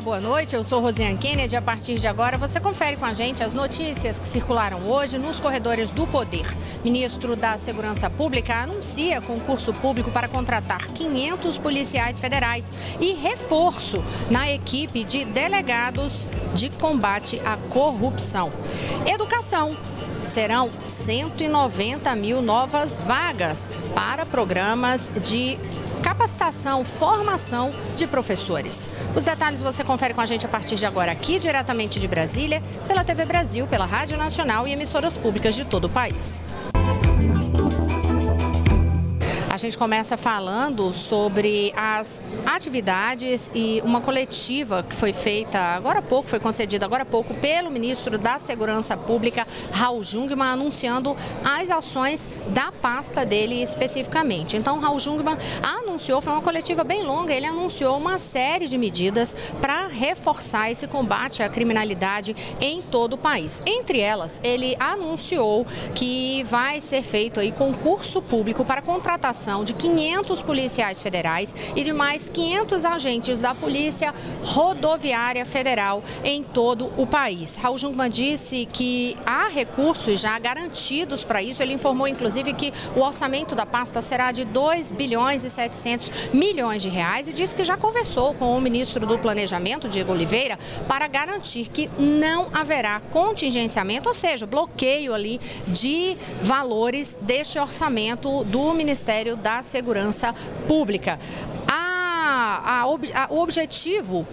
boa noite. Eu sou Rosiane Kennedy. A partir de agora, você confere com a gente as notícias que circularam hoje nos corredores do poder. Ministro da Segurança Pública anuncia concurso público para contratar 500 policiais federais e reforço na equipe de delegados de combate à corrupção. Educação. Serão 190 mil novas vagas para programas de capacitação, formação de professores. Os detalhes você confere com a gente a partir de agora aqui, diretamente de Brasília, pela TV Brasil, pela Rádio Nacional e emissoras públicas de todo o país. A gente começa falando sobre as atividades e uma coletiva que foi feita agora há pouco, foi concedida agora há pouco pelo ministro da Segurança Pública, Raul Jungmann, anunciando as ações da pasta dele especificamente. Então, Raul Jungmann anunciou, foi uma coletiva bem longa, ele anunciou uma série de medidas para reforçar esse combate à criminalidade em todo o país. Entre elas, ele anunciou que vai ser feito aí concurso público para contratação de 500 policiais federais e de mais 500 agentes da Polícia Rodoviária Federal em todo o país. Raul Jungmann disse que há recursos já garantidos para isso. Ele informou, inclusive, que o orçamento da pasta será de 2 bilhões e 700 milhões de reais e disse que já conversou com o ministro do Planejamento, Diego Oliveira, para garantir que não haverá contingenciamento, ou seja, bloqueio ali de valores deste orçamento do Ministério da Segurança Pública. O objetivo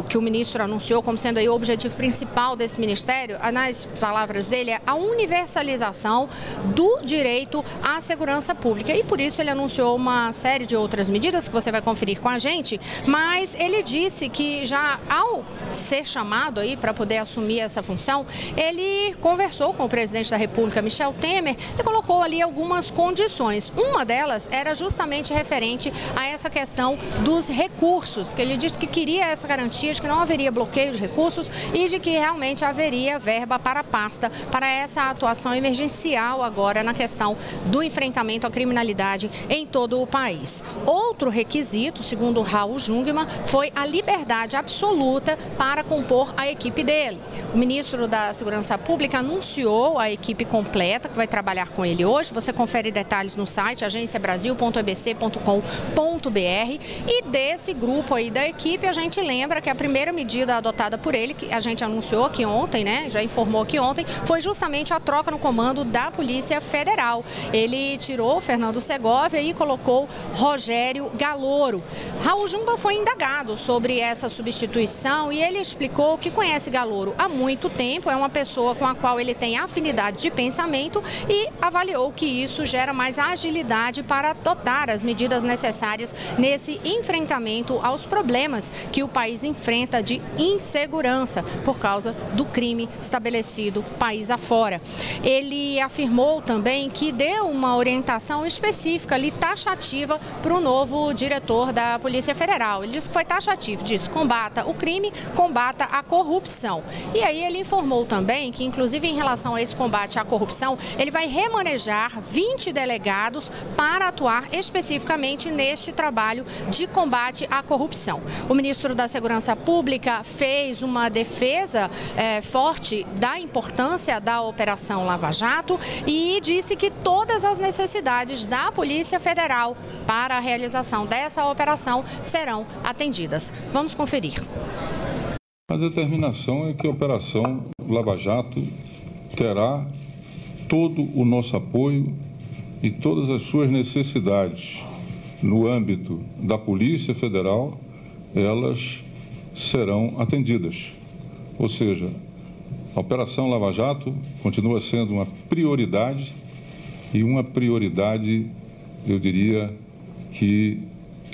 que o ministro anunciou como sendo aí o objetivo principal desse ministério, nas palavras dele, é a universalização do direito à segurança pública. E por isso ele anunciou uma série de outras medidas que você vai conferir com a gente, mas ele disse que já ao ser chamado aí para poder assumir essa função, ele conversou com o presidente da República, Michel Temer, e colocou ali algumas condições. Uma delas era justamente referente a essa questão dos recursos, que ele disse que queria essa garantia de que não haveria bloqueio de recursos e de que realmente haveria verba para a pasta, para essa atuação emergencial agora na questão do enfrentamento à criminalidade em todo o país. Outro requisito, segundo Raul Jungmann, foi a liberdade absoluta para compor a equipe dele. O ministro da Segurança Pública anunciou a equipe completa que vai trabalhar com ele hoje. Você confere detalhes no site agenciabrasil.ebc.com.br. E desse grupo aí da equipe, a gente lembra que a primeira medida adotada por ele, que a gente anunciou aqui ontem, né, já informou aqui ontem, foi justamente a troca no comando da Polícia Federal. Ele tirou Fernando Segovia e colocou Rogério Galouro. Raul Jungmann foi indagado sobre essa substituição e ele explicou que conhece Galouro há muito tempo, é uma pessoa com a qual ele tem afinidade de pensamento e avaliou que isso gera mais agilidade para adotar as medidas necessárias nesse enfrentamento aos problemas que o país enfrenta de insegurança por causa do crime estabelecido país afora. Ele afirmou também que deu uma orientação específica ali, taxativa, para o novo diretor da Polícia Federal. Ele disse que foi taxativo, disse: combata o crime, combata a corrupção. E aí ele informou também que, inclusive em relação a esse combate à corrupção, ele vai remanejar 20 delegados para atuar especificamente neste trabalho de combate à corrupção. O ministro da Segurança Pública fez uma defesa forte da importância da Operação Lava Jato e disse que todas as necessidades da Polícia Federal para a realização dessa operação serão atendidas. Vamos conferir. A determinação é que a Operação Lava Jato terá todo o nosso apoio e todas as suas necessidades no âmbito da Polícia Federal, elas serão atendidas. Ou seja, a Operação Lava Jato continua sendo uma prioridade e uma prioridade, eu diria, que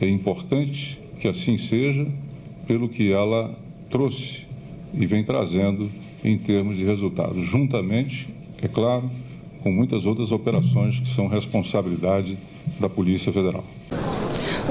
é importante que assim seja, pelo que ela trouxe e vem trazendo em termos de resultados, juntamente, é claro, com muitas outras operações que são responsabilidade da Polícia Federal.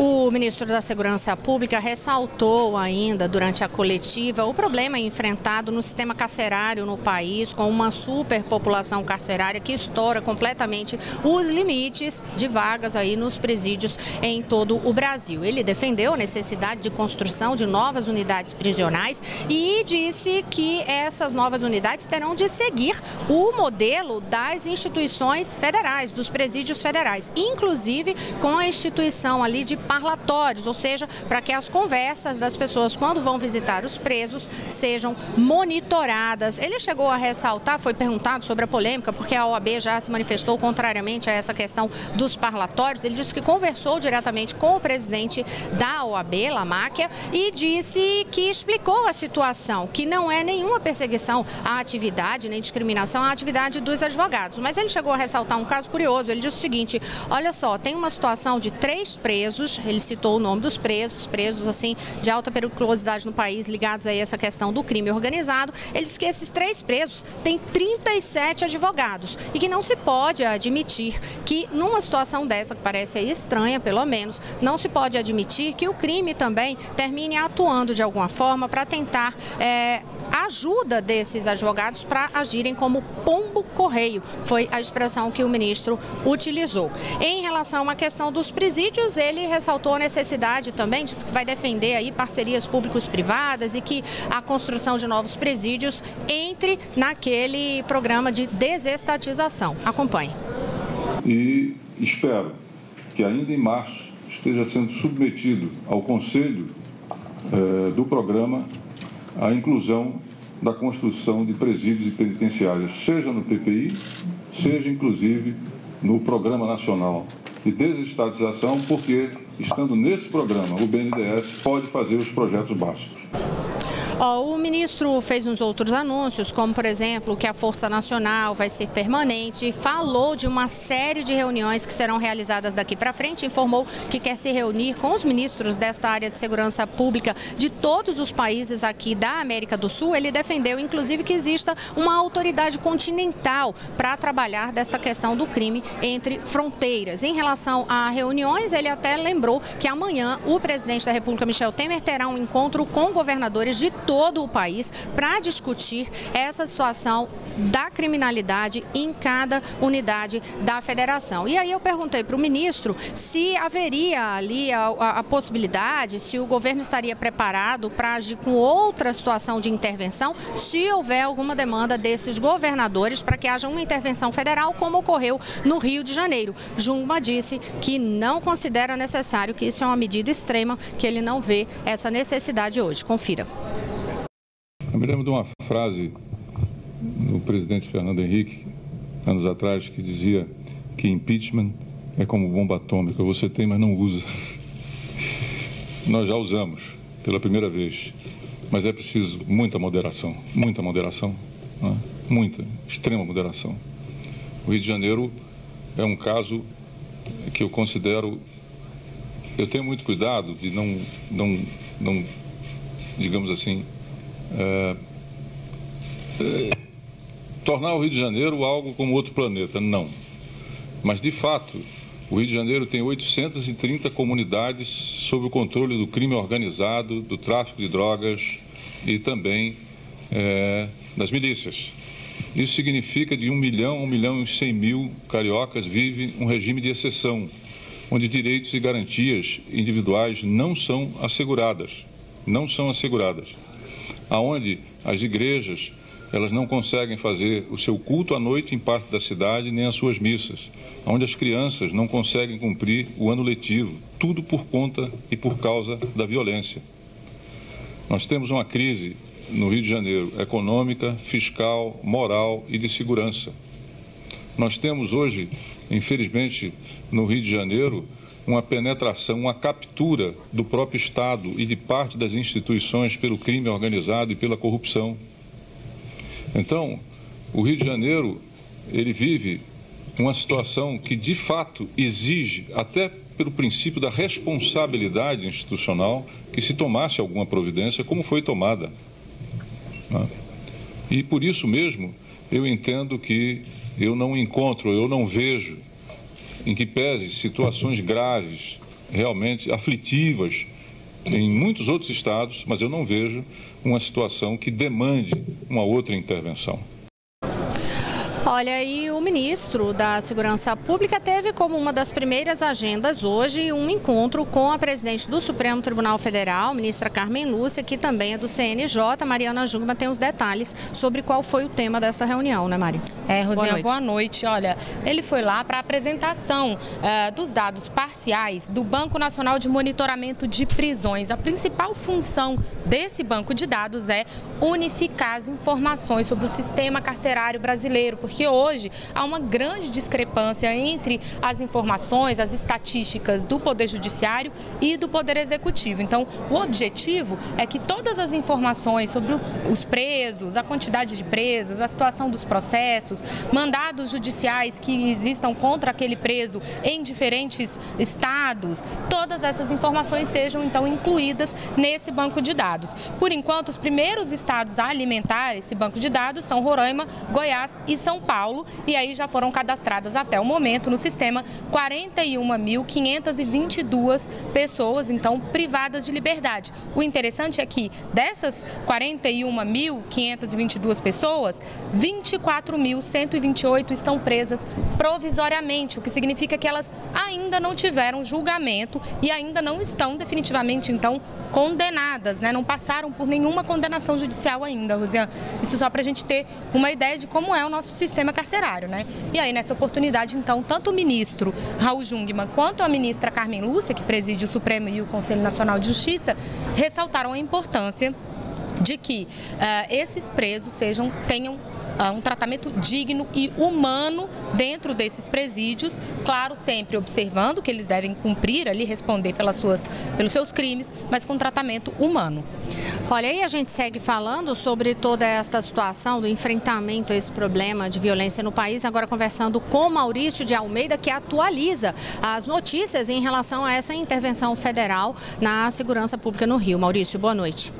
O ministro da Segurança Pública ressaltou ainda durante a coletiva o problema enfrentado no sistema carcerário no país, com uma superpopulação carcerária que estoura completamente os limites de vagas aí nos presídios em todo o Brasil. Ele defendeu a necessidade de construção de novas unidades prisionais e disse que essas novas unidades terão de seguir o modelo das instituições federais, dos presídios federais, inclusive com a instituição ali de parlatórios, ou seja, para que as conversas das pessoas quando vão visitar os presos sejam monitoradas. Ele chegou a ressaltar, foi perguntado sobre a polêmica, porque a OAB já se manifestou contrariamente a essa questão dos parlatórios. Ele disse que conversou diretamente com o presidente da OAB, Lamáquia, e disse que explicou a situação, que não é nenhuma perseguição à atividade, nem discriminação à atividade dos advogados. Mas ele chegou a ressaltar um caso curioso. Ele disse o seguinte: olha só, tem uma situação de 3 presos, ele citou o nome dos presos assim de alta periculosidade no país, ligados a essa questão do crime organizado. Ele disse que esses 3 presos têm 37 advogados e que não se pode admitir que numa situação dessa, que parece aí estranha pelo menos, não se pode admitir que o crime também termine atuando de alguma forma para tentar a ajuda desses advogados para agirem como pombo-correio, foi a expressão que o ministro utilizou. Em relação à questão dos presídios, ele ressaltou a necessidade também, disse que vai defender aí parcerias públicos-privadas e que a construção de novos presídios entre naquele programa de desestatização. Acompanhe. E espero que ainda em março esteja sendo submetido ao Conselho do programa a inclusão da construção de presídios e penitenciárias, seja no PPI, seja inclusive no Programa Nacional de Desestatização, porque, estando nesse programa, o BNDES pode fazer os projetos básicos. O ministro fez uns outros anúncios, como, por exemplo, que a Força Nacional vai ser permanente, falou de uma série de reuniões que serão realizadas daqui para frente, informou que quer se reunir com os ministros desta área de segurança pública de todos os países aqui da América do Sul. Ele defendeu, inclusive, que exista uma autoridade continental para trabalhar desta questão do crime entre fronteiras. Em relação a reuniões, ele até lembrou que amanhã o presidente da República, Michel Temer, terá um encontro com governadores de todo o país para discutir essa situação da criminalidade em cada unidade da federação. E aí eu perguntei para o ministro se haveria ali a possibilidade, se o governo estaria preparado para agir com outra situação de intervenção, se houver alguma demanda desses governadores para que haja uma intervenção federal, como ocorreu no Rio de Janeiro. Jungmann disse que não considera necessário, que isso é uma medida extrema, que ele não vê essa necessidade hoje. Confira. Eu me lembro de uma frase do presidente Fernando Henrique, anos atrás, que dizia que impeachment é como bomba atômica, você tem, mas não usa. Nós já usamos pela primeira vez, mas é preciso muita moderação, né? Muita, extrema moderação. O Rio de Janeiro é um caso que eu considero, eu tenho muito cuidado de não digamos assim, tornar o Rio de Janeiro algo como outro planeta, não. Mas, de fato, o Rio de Janeiro tem 830 comunidades sob o controle do crime organizado, do tráfico de drogas e também das milícias. Isso significa que de 1 milhão a 1 milhão e 100 mil cariocas vive um regime de exceção, onde direitos e garantias individuais não são asseguradas. Aonde as igrejas, elas não conseguem fazer o seu culto à noite em parte da cidade, nem as suas missas. Onde as crianças não conseguem cumprir o ano letivo, tudo por conta e por causa da violência. Nós temos uma crise no Rio de Janeiro, econômica, fiscal, moral e de segurança. Nós temos hoje, infelizmente, no Rio de Janeiro, uma penetração, uma captura do próprio Estado e de parte das instituições pelo crime organizado e pela corrupção. Então, o Rio de Janeiro, ele vive uma situação que, de fato, exige, até pelo princípio da responsabilidade institucional, que se tomasse alguma providência, como foi tomada. E, por isso mesmo, eu entendo que eu não vejo, em que pese situações graves realmente aflitivas em muitos outros estados, mas eu não vejo uma situação que demande uma outra intervenção. Olha, e o ministro da Segurança Pública teve como uma das primeiras agendas hoje um encontro com a presidente do Supremo Tribunal Federal, ministra Carmen Lúcia, que também é do CNJ. Mariana Jungmann tem os detalhes sobre qual foi o tema dessa reunião, né, Mari? Rosiane, boa noite. Olha, ele foi lá para a apresentação dos dados parciais do Banco Nacional de Monitoramento de Prisões. A principal função desse banco de dados é unificar as informações sobre o sistema carcerário brasileiro, porque hoje há uma grande discrepância entre as informações, as estatísticas do Poder Judiciário e do Poder Executivo. Então, o objetivo é que todas as informações sobre os presos, a quantidade de presos, a situação dos processos, mandados judiciais que existam contra aquele preso em diferentes estados, todas essas informações sejam então incluídas nesse banco de dados. Por enquanto, os primeiros estados a alimentar esse banco de dados são Roraima, Goiás e São Paulo, e aí já foram cadastradas até o momento no sistema 41.522 pessoas, então, privadas de liberdade. O interessante é que dessas 41.522 pessoas, 24.128 estão presas provisoriamente, o que significa que elas ainda não tiveram julgamento e ainda não estão definitivamente, então, condenadas, né? Não passaram por nenhuma condenação judicial ainda, Rosiane. Isso só para a gente ter uma ideia de como é o nosso sistema carcerário, né? E aí, nessa oportunidade, então, tanto o ministro Raul Jungmann quanto a ministra Carmen Lúcia, que preside o Supremo e o Conselho Nacional de Justiça, ressaltaram a importância de que esses presos tenham um tratamento digno e humano dentro desses presídios, claro, sempre observando que eles devem cumprir ali, responder pelos seus crimes, mas com tratamento humano. Olha, aí a gente segue falando sobre toda esta situação do enfrentamento a esse problema de violência no país, agora conversando com Maurício de Almeida, que atualiza as notícias em relação a essa intervenção federal na segurança pública no Rio. Maurício, boa noite.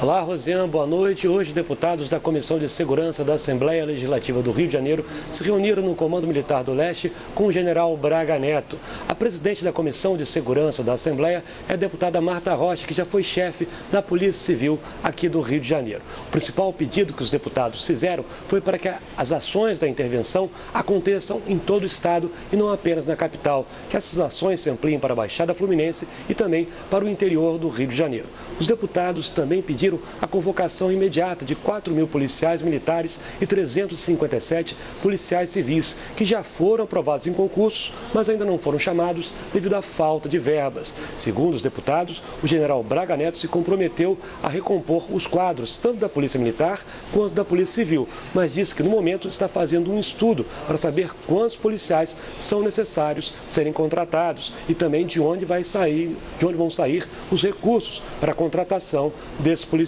Olá, Rosiane, boa noite. Hoje, deputados da Comissão de Segurança da Assembleia Legislativa do Rio de Janeiro se reuniram no Comando Militar do Leste com o general Braga Neto. A presidente da Comissão de Segurança da Assembleia é a deputada Marta Rocha, que já foi chefe da Polícia Civil aqui do Rio de Janeiro. O principal pedido que os deputados fizeram foi para que as ações da intervenção aconteçam em todo o estado e não apenas na capital, que essas ações se ampliem para a Baixada Fluminense e também para o interior do Rio de Janeiro. Os deputados também pediram a convocação imediata de 4.000 policiais militares e 357 policiais civis, que já foram aprovados em concursos, mas ainda não foram chamados devido à falta de verbas. Segundo os deputados, o general Braga Neto se comprometeu a recompor os quadros, tanto da Polícia Militar quanto da Polícia Civil, mas disse que no momento está fazendo um estudo para saber quantos policiais são necessários serem contratados e também de onde vão sair os recursos para a contratação desses policiais.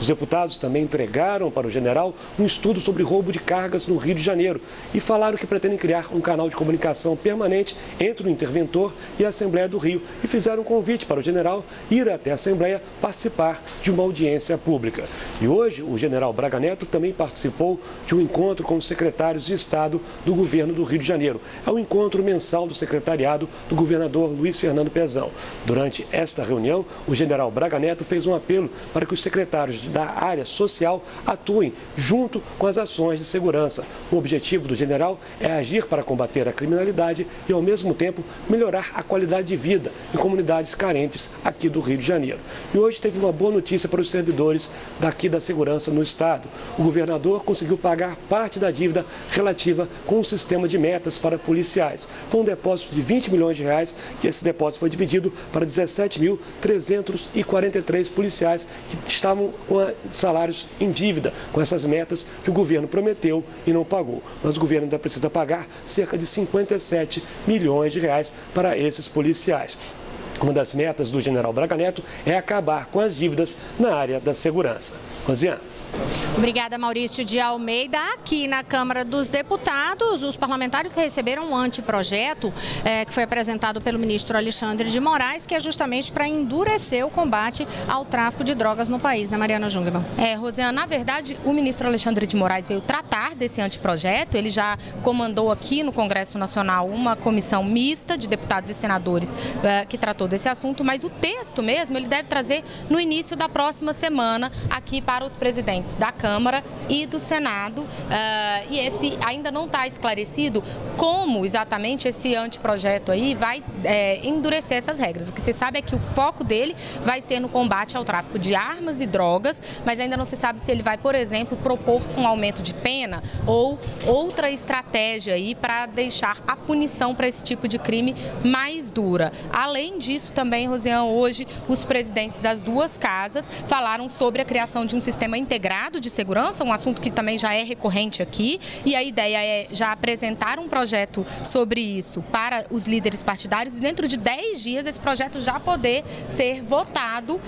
Os deputados também entregaram para o general um estudo sobre roubo de cargas no Rio de Janeiro e falaram que pretendem criar um canal de comunicação permanente entre o interventor e a Assembleia do Rio e fizeram um convite para o general ir até a Assembleia participar de uma audiência pública. E hoje o general Braga Neto também participou de um encontro com os secretários de Estado do governo do Rio de Janeiro. É o encontro mensal do secretariado do governador Luiz Fernando Pezão. Durante esta reunião, o general Braga Neto fez um apelo para que os secretários da área social atuem junto com as ações de segurança. O objetivo do general é agir para combater a criminalidade e, ao mesmo tempo, melhorar a qualidade de vida em comunidades carentes aqui do Rio de Janeiro. E hoje teve uma boa notícia para os servidores daqui da segurança no estado. O governador conseguiu pagar parte da dívida relativa com o sistema de metas para policiais. Foi um depósito de 20 milhões de reais, que esse depósito foi dividido para 17.343 policiais que estavam com salários em dívida, com essas metas que o governo prometeu e não pagou. Mas o governo ainda precisa pagar cerca de 57 milhões de reais para esses policiais. Uma das metas do general Braga Neto é acabar com as dívidas na área da segurança. Rosiane. Obrigada, Maurício de Almeida. Aqui na Câmara dos Deputados, os parlamentares receberam um anteprojeto que foi apresentado pelo ministro Alexandre de Moraes, que é justamente para endurecer o combate ao tráfico de drogas no país, né, Mariana Jungmann? Rosiana, na verdade, o ministro Alexandre de Moraes veio tratar desse anteprojeto. Ele já comandou aqui no Congresso Nacional uma comissão mista de deputados e senadores que tratou desse assunto, mas o texto mesmo ele deve trazer no início da próxima semana aqui para os presidentes da Câmara e do Senado, e esse ainda não está esclarecido como exatamente esse anteprojeto aí vai endurecer essas regras. O que se sabe é que o foco dele vai ser no combate ao tráfico de armas e drogas, mas ainda não se sabe se ele vai, por exemplo, propor um aumento de pena ou outra estratégia aí para deixar a punição para esse tipo de crime mais dura. Além disso, também, Rosiane, hoje os presidentes das duas casas falaram sobre a criação de um sistema integrado de segurança, um assunto que também já é recorrente aqui, e a ideia é já apresentar um projeto sobre isso para os líderes partidários e dentro de 10 dias esse projeto já poder ser votado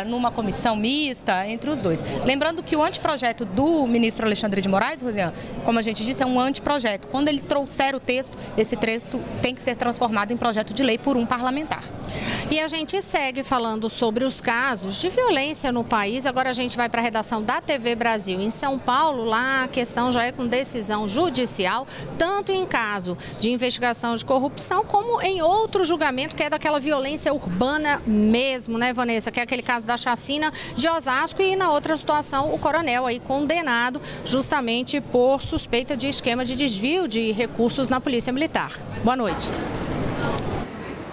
numa comissão mista entre os dois. Lembrando que o anteprojeto do ministro Alexandre de Moraes, Rosiane, como a gente disse, é um anteprojeto. Quando ele trouxer o texto, esse texto tem que ser transformado em projeto de lei por um parlamentar. E a gente segue falando sobre os casos de violência no país. Agora a gente vai para a redação da TV Brasil. Em São Paulo, lá a questão já é com decisão judicial, tanto em caso de investigação de corrupção, como em outro julgamento que é daquela violência urbana mesmo, né, Vanessa? Que é aquele caso da chacina de Osasco e na outra situação o coronel aí condenado justamente por suspeita de esquema de desvio de recursos na Polícia Militar. Boa noite.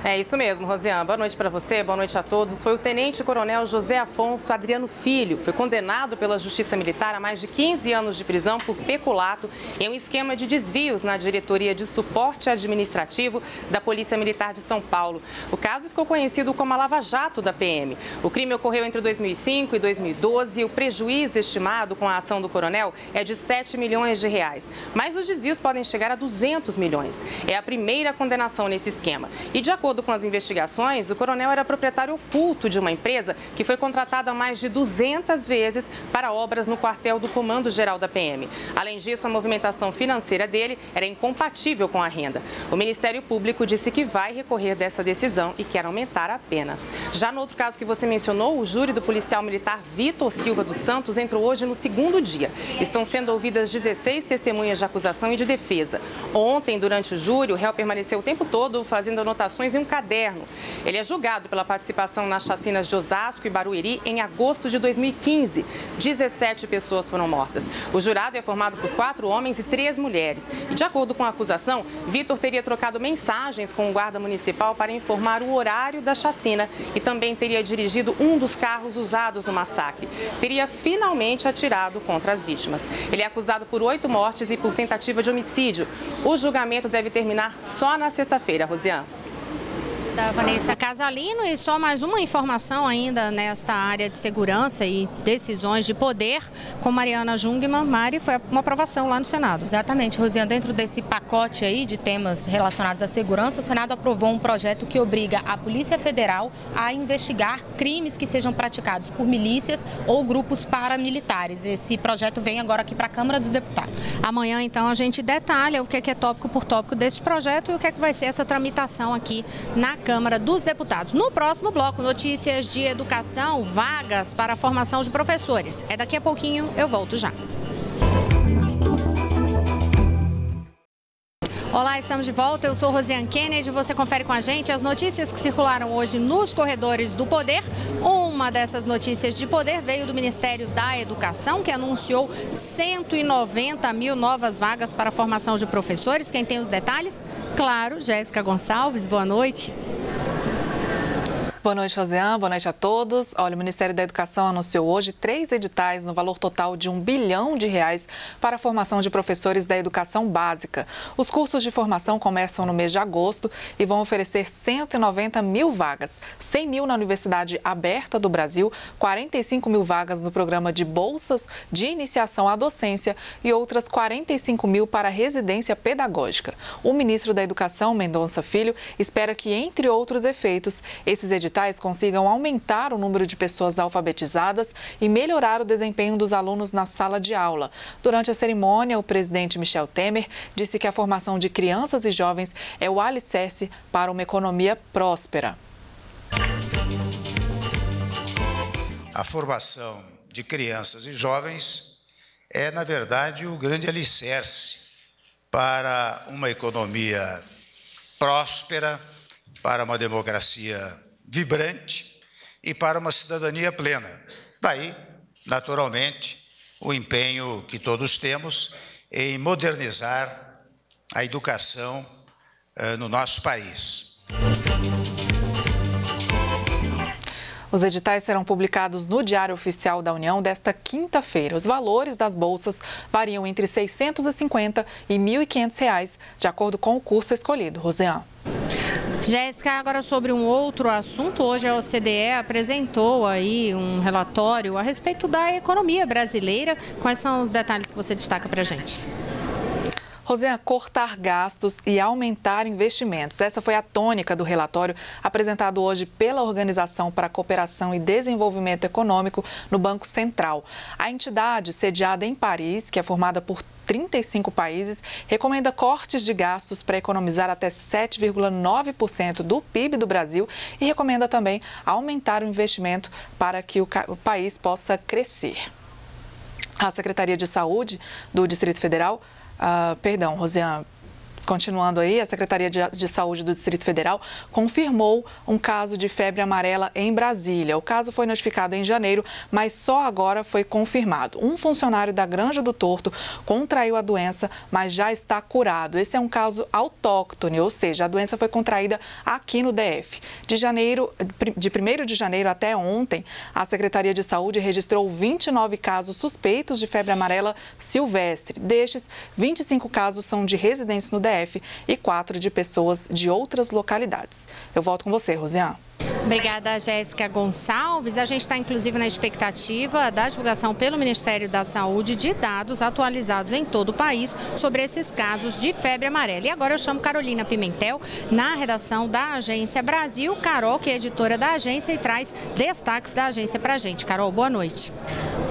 É isso mesmo, Rosiane. Boa noite para você, boa noite a todos. Foi o tenente-coronel José Afonso Adriano Filho. Foi condenado pela Justiça Militar a mais de 15 anos de prisão por peculato em um esquema de desvios na Diretoria de Suporte Administrativo da Polícia Militar de São Paulo. O caso ficou conhecido como a Lava Jato da PM. O crime ocorreu entre 2005 e 2012 e o prejuízo estimado com a ação do coronel é de 7 milhões de reais. Mas os desvios podem chegar a 200 milhões. É a primeira condenação nesse esquema. E de acordo com as investigações, o coronel era proprietário oculto de uma empresa que foi contratada mais de 200 vezes para obras no quartel do Comando-Geral da PM. Além disso, a movimentação financeira dele era incompatível com a renda. O Ministério Público disse que vai recorrer dessa decisão e quer aumentar a pena. Já no outro caso que você mencionou, o júri do policial militar Vitor Silva dos Santos entrou hoje no segundo dia. Estão sendo ouvidas 16 testemunhas de acusação e de defesa. Ontem, durante o júri, o réu permaneceu o tempo todo fazendo anotações em um caderno. Ele é julgado pela participação nas chacinas de Osasco e Barueri em agosto de 2015. 17 pessoas foram mortas. O jurado é formado por 4 homens e 3 mulheres. E de acordo com a acusação, Vitor teria trocado mensagens com o guarda municipal para informar o horário da chacina e também teria dirigido um dos carros usados no massacre. Teria finalmente atirado contra as vítimas. Ele é acusado por 8 mortes e por tentativa de homicídio. O julgamento deve terminar só na sexta-feira, Rosiane. Da Vanessa Casalino. E só mais uma informação ainda nesta área de segurança e decisões de poder com Mariana Jungmann. Mari, foi uma aprovação lá no Senado. Exatamente, Rosiane. Dentro desse pacote aí de temas relacionados à segurança, o Senado aprovou um projeto que obriga a Polícia Federal a investigar crimes que sejam praticados por milícias ou grupos paramilitares. Esse projeto vem agora aqui para a Câmara dos Deputados. Amanhã, então, a gente detalha o que é tópico por tópico desse projeto e o que é que vai ser essa tramitação aqui na Câmara dos Deputados. No próximo bloco, notícias de educação, vagas para a formação de professores. É daqui a pouquinho, eu volto já. Olá, estamos de volta. Eu sou Rosiane Kennedy. Você confere com a gente as notícias que circularam hoje nos corredores do poder. Uma dessas notícias de poder veio do Ministério da Educação, que anunciou 190 mil novas vagas para a formação de professores. Quem tem os detalhes? Claro, Jéssica Gonçalves. Boa noite. Boa noite, Rosiane. Boa noite a todos. Olha, o Ministério da Educação anunciou hoje 3 editais no valor total de R$1 bilhão para a formação de professores da educação básica. Os cursos de formação começam no mês de agosto e vão oferecer 190 mil vagas, 100 mil na Universidade Aberta do Brasil, 45 mil vagas no programa de bolsas de iniciação à docência e outras 45 mil para residência pedagógica. O ministro da Educação, Mendonça Filho, espera que, entre outros efeitos, esses editais editais consigam aumentar o número de pessoas alfabetizadas e melhorar o desempenho dos alunos na sala de aula. Durante a cerimônia, o presidente Michel Temer disse que a formação de crianças e jovens é o alicerce para uma economia próspera. A formação de crianças e jovens é, na verdade, o grande alicerce para uma economia próspera, para uma democracia vibrante e para uma cidadania plena. Daí, naturalmente, o empenho que todos temos em modernizar a educação no nosso país. Os editais serão publicados no Diário Oficial da União desta quinta-feira. Os valores das bolsas variam entre R$ 650 e R$ 1.500, de acordo com o curso escolhido. Rosiane. Jéssica, agora sobre um outro assunto, hoje a OCDE apresentou aí um relatório a respeito da economia brasileira. Quais são os detalhes que você destaca para a gente? Rosiane, cortar gastos e aumentar investimentos. Essa foi a tônica do relatório apresentado hoje pela Organização para a Cooperação e Desenvolvimento Econômico no Banco Central. A entidade, sediada em Paris, que é formada por 35 países, recomenda cortes de gastos para economizar até 7,9% do PIB do Brasil e recomenda também aumentar o investimento para que o país possa crescer. A Secretaria de Saúde do Distrito Federal Rosiane, continuando aí, a Secretaria de Saúde do Distrito Federal confirmou um caso de febre amarela em Brasília. O caso foi notificado em janeiro, mas só agora foi confirmado. Um funcionário da Granja do Torto contraiu a doença, mas já está curado. Esse é um caso autóctone, ou seja, a doença foi contraída aqui no DF. De 1º de janeiro até ontem, a Secretaria de Saúde registrou 29 casos suspeitos de febre amarela silvestre. Destes, 25 casos são de residentes no DF e 4 de pessoas de outras localidades. Eu volto com você, Rosiane. Obrigada, Jéssica Gonçalves. A gente está, inclusive, na expectativa da divulgação pelo Ministério da Saúde de dados atualizados em todo o país sobre esses casos de febre amarela. E agora eu chamo Carolina Pimentel, na redação da Agência Brasil. Carol, que é editora da agência e traz destaques da agência para a gente. Carol, boa noite.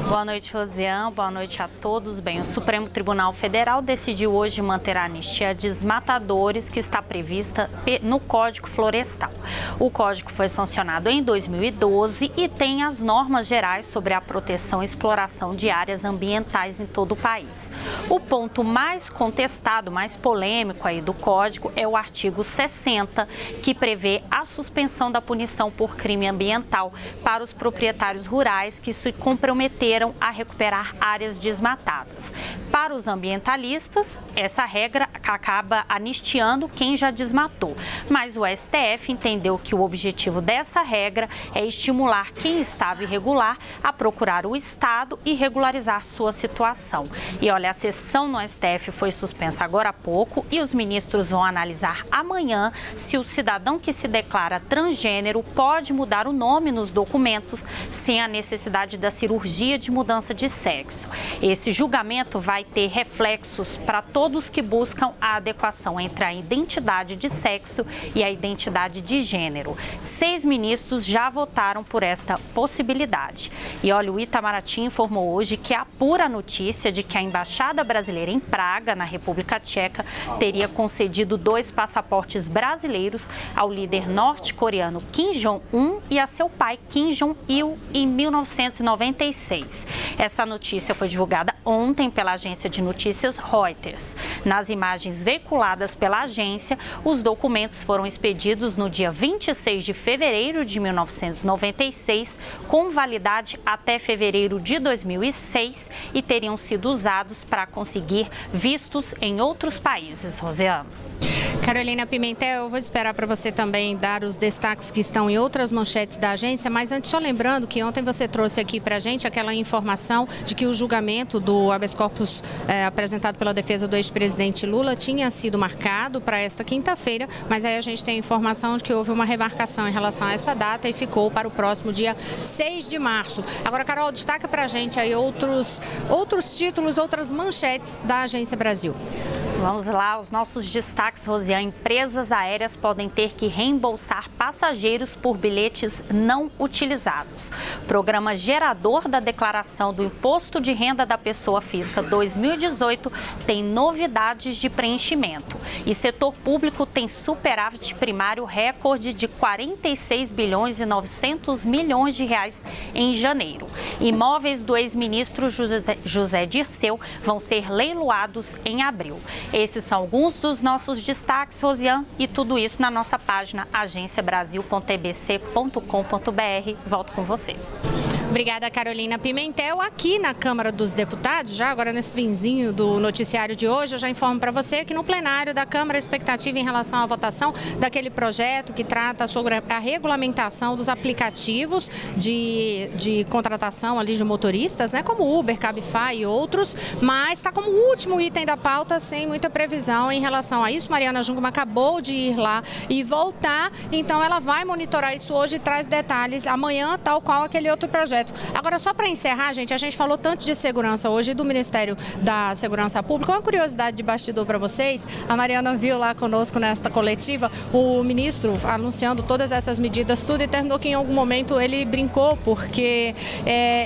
Boa noite, Rosiane. Boa noite a todos. Bem, o Supremo Tribunal Federal decidiu hoje manter a anistia a desmatadores que está prevista no Código Florestal. O código foi sancionado em 2012 e tem as normas gerais sobre a proteção e exploração de áreas ambientais em todo o país. O ponto mais contestado, mais polêmico aí do código é o artigo 60, que prevê a suspensão da punição por crime ambiental para os proprietários rurais que se comprometeram a recuperar áreas desmatadas. Para os ambientalistas, essa regra acaba anistiando quem já desmatou, mas o STF entendeu que o objetivo dessa regra é estimular quem estava irregular a procurar o Estado e regularizar sua situação. E olha, a sessão no STF foi suspensa agora há pouco e os ministros vão analisar amanhã se o cidadão que se declara transgênero pode mudar o nome nos documentos sem a necessidade da cirurgia de mudança de sexo. Esse julgamento vai ter reflexos para todos que buscam a adequação entre a identidade de sexo e a identidade de gênero. 6 ministros já votaram por esta possibilidade. E olha, o Itamaraty informou hoje que apura a notícia de que a Embaixada Brasileira em Praga, na República Tcheca, teria concedido 2 passaportes brasileiros ao líder norte-coreano Kim Jong-un e a seu pai Kim Jong-il em 1996. Essa notícia foi divulgada ontem pela agência de notícias Reuters. Nas imagens veiculadas pela agência, os documentos foram expedidos no dia 26 de fevereiro de 1996, com validade até fevereiro de 2006 e teriam sido usados para conseguir vistos em outros países. Rosiane. Carolina Pimentel, eu vou esperar para você também dar os destaques que estão em outras manchetes da agência, mas antes só lembrando que ontem você trouxe aqui para a gente aquela informação de que o julgamento do habeas corpus apresentado pela defesa do ex-presidente Lula tinha sido marcado para esta quinta-feira, mas aí a gente tem a informação de que houve uma remarcação em relação a essa data e ficou para o próximo dia 6 de março. Agora, Carol, destaca para a gente aí outros títulos, outras manchetes da Agência Brasil. Vamos lá, os nossos destaques, Rosiane. Rozian, empresas aéreas podem ter que reembolsar passageiros por bilhetes não utilizados. O programa gerador da declaração do Imposto de Renda da Pessoa Física 2018 tem novidades de preenchimento. E setor público tem superávit primário recorde de 46 bilhões e 900 milhões de reais em janeiro. Imóveis do ex-ministro José Dirceu vão ser leiloados em abril. Esses são alguns dos nossos destaques, Rosiane, e tudo isso na nossa página agenciabrasil.tbc.com.br. Volto com você. Obrigada, Carolina Pimentel. Aqui na Câmara dos Deputados, já agora nesse finzinho do noticiário de hoje, eu já informo para você que no plenário da Câmara a expectativa em relação à votação daquele projeto que trata sobre a regulamentação dos aplicativos de contratação ali de motoristas, né, como Uber, Cabify e outros, mas está como último item da pauta, sem muita previsão em relação a isso. Mariana Jungmann acabou de ir lá e voltar, então ela vai monitorar isso hoje e traz detalhes amanhã, tal qual aquele outro projeto. Agora, só para encerrar, gente, a gente falou tanto de segurança hoje do Ministério da Segurança Pública. Uma curiosidade de bastidor para vocês, a Mariana viu lá conosco nesta coletiva o ministro anunciando todas essas medidas, tudo, e terminou que em algum momento ele brincou, porque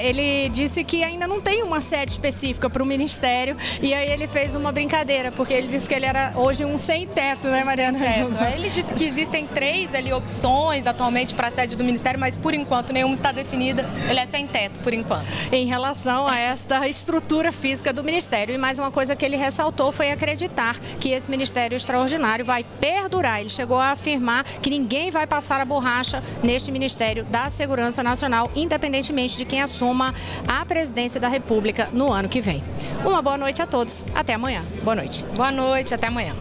ele disse que ainda não tem uma sede específica para o Ministério, e aí ele fez uma brincadeira, porque ele disse que ele era hoje um sem-teto, né, Mariana? Ele disse que existem 3 opções atualmente para a sede do Ministério, mas por enquanto nenhuma está definida. Ele é sem teto, por enquanto. Em relação a esta estrutura física do Ministério. E mais uma coisa que ele ressaltou foi acreditar que esse Ministério Extraordinário vai perdurar. Ele chegou a afirmar que ninguém vai passar a borracha neste Ministério da Segurança Nacional, independentemente de quem assuma a presidência da República no ano que vem. Uma boa noite a todos. Até amanhã. Boa noite. Boa noite, até amanhã.